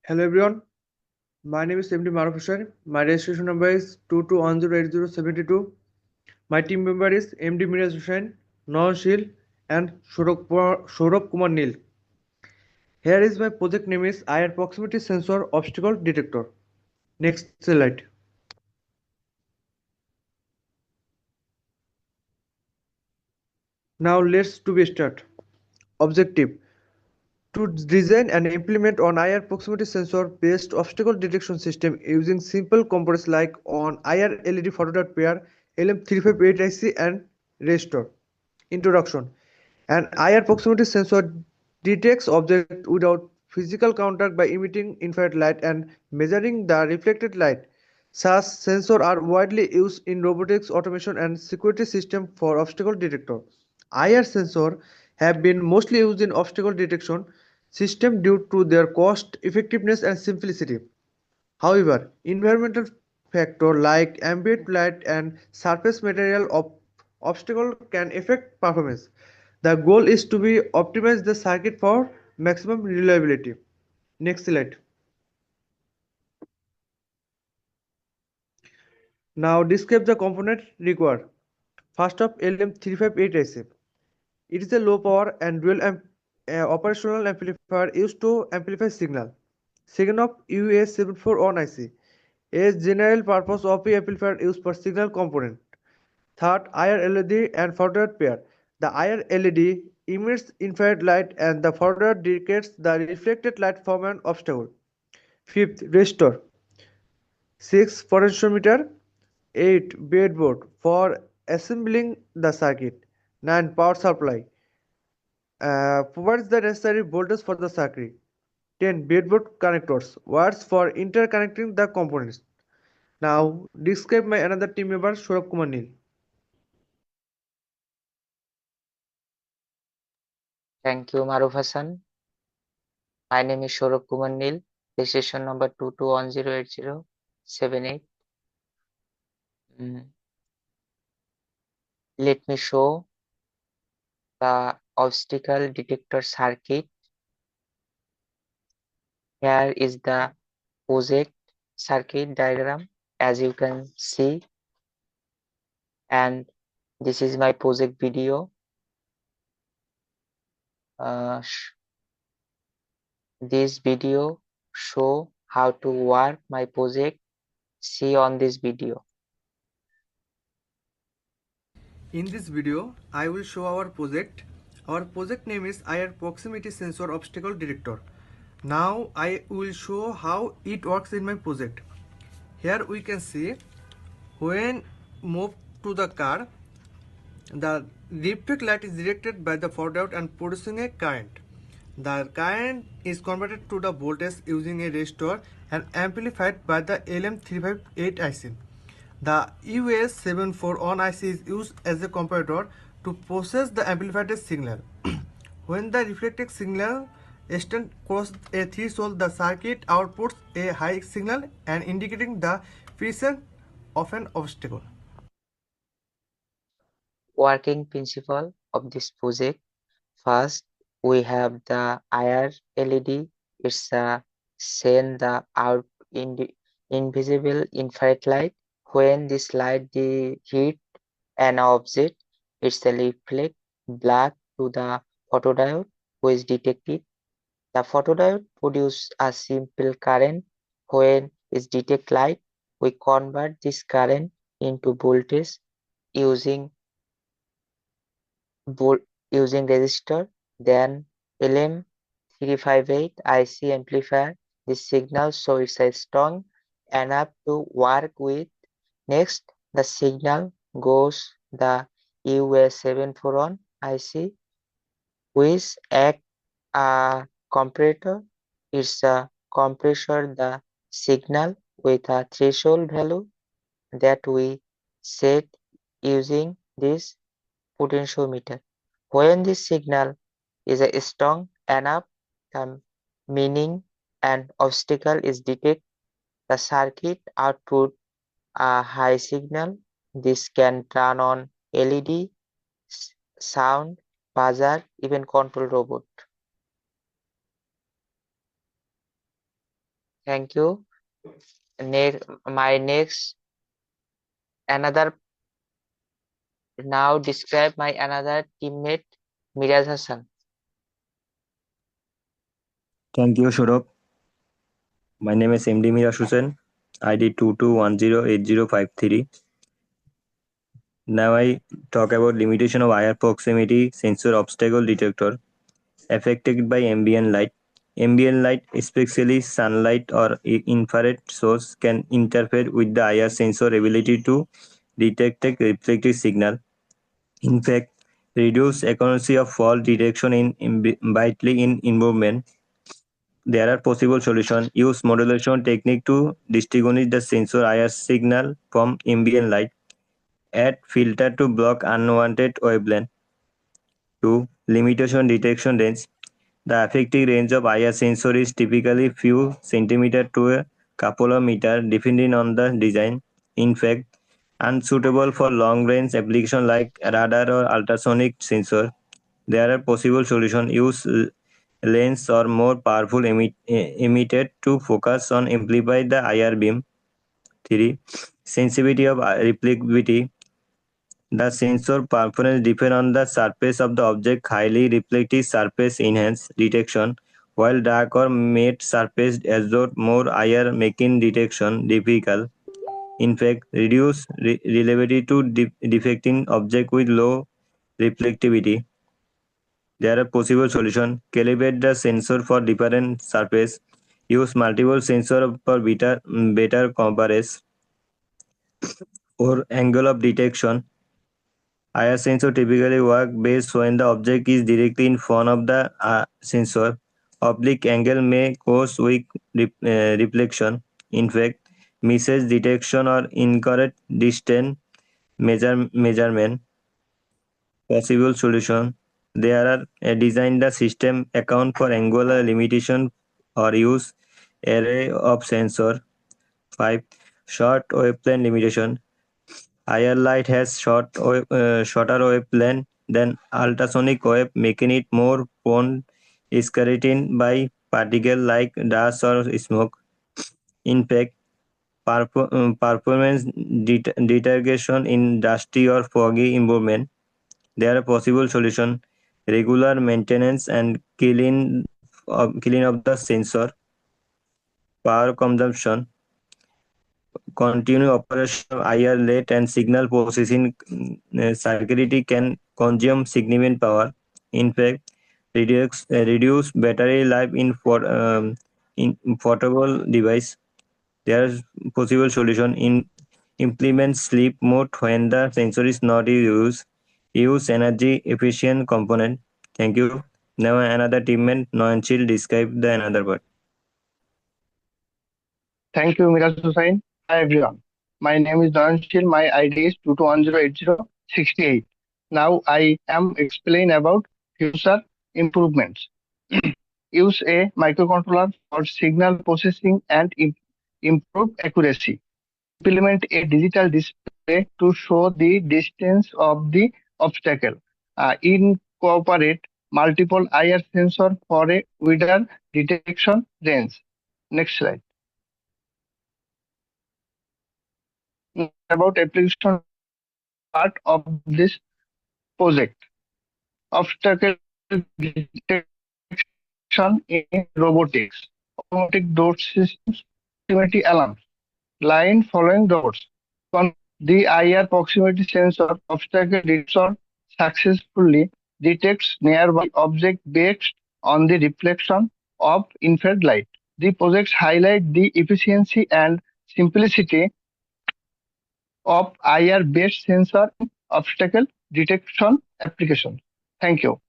Hello everyone, my name is MD Maruf Hussain. My registration number is 22108072. My team member is MD Miraj Hussain, Noah Shil, and Saurabh Kumar Neil. Here is my project name is IR proximity sensor obstacle detector. Next slide. Now let's to be start. Objective: to design and implement an IR proximity sensor based obstacle detection system using simple components like on IR LED photodiote pair, LM358IC and resistor. Introduction: an IR proximity sensor detects objects without physical contact by emitting infrared light and measuring the reflected light. Such sensors are widely used in robotics, automation, and security systems for obstacle detector. IR sensors have been mostly used in obstacle detection systems due to their cost, effectiveness, and simplicity. However, environmental factors like ambient light and surface material of obstacle can affect performance. The goal is to be optimize the circuit for maximum reliability. Next slide. Now describe the component required. First up, LM358IC. It is a low power and operational amplifier used to amplify signal. Second up, US741 IC. A general purpose OP amplifier used for signal component. Third, IR LED and photodiode pair. The IR LED emits infrared light and the photodiode detects the reflected light from an obstacle. Fifth, resistor. 6. Potentiometer. 8. Breadboard for assembling the circuit. 9. Power supply. Provides the necessary voltage for the circuit. 10. Breadboard connectors. Wires for interconnecting the components. Now, describe my another team member, Saurabh Kumar Neil. Thank you, Maruf Hassan. My name is Saurabh Kumar Neil, registration number 22108078. Let me show the obstacle detector circuit. Here is the project circuit diagram, as you can see, and this is my project video. This video show how to work my project. See on this video. In this video, I will show our project. Our project name is IR Proximity Sensor Obstacle Detector. Now I will show how it works in my project. Here we can see when moved to the car, the reflect light is directed by the photodiode and producing a current. The current is converted to the voltage using a resistor and amplified by the LM358 IC. The US741 IC is used as a comparator to process the amplified signal. When the reflected signal extends across a threshold, the circuit outputs a high signal and indicating the presence of an obstacle. Working principle of this project. First, we have the IR LED. It's send the out in the invisible infrared light. When this light hit an object, it's a reflect black to the photodiode, which detect it. The photodiode produce a simple current. When it detect light, we convert this current into voltage using resistor, then LM358 IC amplifier. This signal so it's a strong enough to work with. Next, the signal goes the US741 IC, which act a comparator. It's a compressor the signal with a threshold value that we set using this potentiometer. When this signal is strong enough, the meaning an obstacle is detected, the circuit output a high signal. This can turn on LED, sound, buzzer, even control robot. Thank you. My next another now describe my another teammate Miraj Hassan. Thank you, Shurab. My name is MD Mirash Hussain, ID 22108053. Now I talk about limitation of IR proximity sensor obstacle detector affected by ambient light. Ambient light, especially sunlight or infrared source, can interfere with the IR sensor ability to detect a reflected signal. In fact, reduce accuracy of fall detection vitally in environment. There are possible solutions. Use modulation technique to distinguish the sensor IR signal from ambient light. Add filter to block unwanted wavelength. 2. Limitation detection range. The effective range of IR sensor is typically few centimeter to a couple of meter depending on the design. In fact, unsuitable for long range application like radar or ultrasonic sensor. There are possible solutions. Use lens or more powerful emitter to focus on amplify the IR beam. 3. Sensitivity of reflectivity. The sensor performance depends on the surface of the object. Highly reflective surface enhance detection, while dark or matte surface absorb more IR, making detection difficult. In fact, reduce relativity to defecting object with low reflectivity. There are possible solutions. Calibrate the sensor for different surface. Use multiple sensors for better coverage or angle of detection. IR sensor typically work best when the object is directly in front of the sensor. Oblique angle may cause weak reflection. In fact, misses detection or incorrect distance measurement. Possible solution. There are design the system account for angular limitation or use array of sensor. 5. Short wavelength limitation. Higher light has shorter wavelength than ultrasonic wave, making it more prone scrutiny by particles like dust or smoke. In fact, performance deterioration in dusty or foggy environment. There are possible solutions: regular maintenance and cleaning of the sensor, power consumption, continue operation of IR late and signal processing circuitry can consume significant power. In fact, reduce battery life in portable device. There is possible solution in implement sleep mode when the sensor is not in use. Use energy efficient component. Thank you. Now another teammate Noanchil describe the another part. Thank you, Miraj Hussain. Hi, everyone. My name is Dhananshil. My ID is 22108068. Now I am explain about future improvements. Use a microcontroller for signal processing and improve accuracy. Implement a digital display to show the distance of the obstacle. Incorporate multiple IR sensor for a wider detection range. Next slide. About application part of this project. Obstacle detection in robotics, automatic door systems, proximity alarms, line following doors. The IR proximity sensor obstacle detector successfully detects nearby object based on the reflection of infrared light. The projects highlight the efficiency and simplicity of IR-based sensor obstacle detection application. Thank you.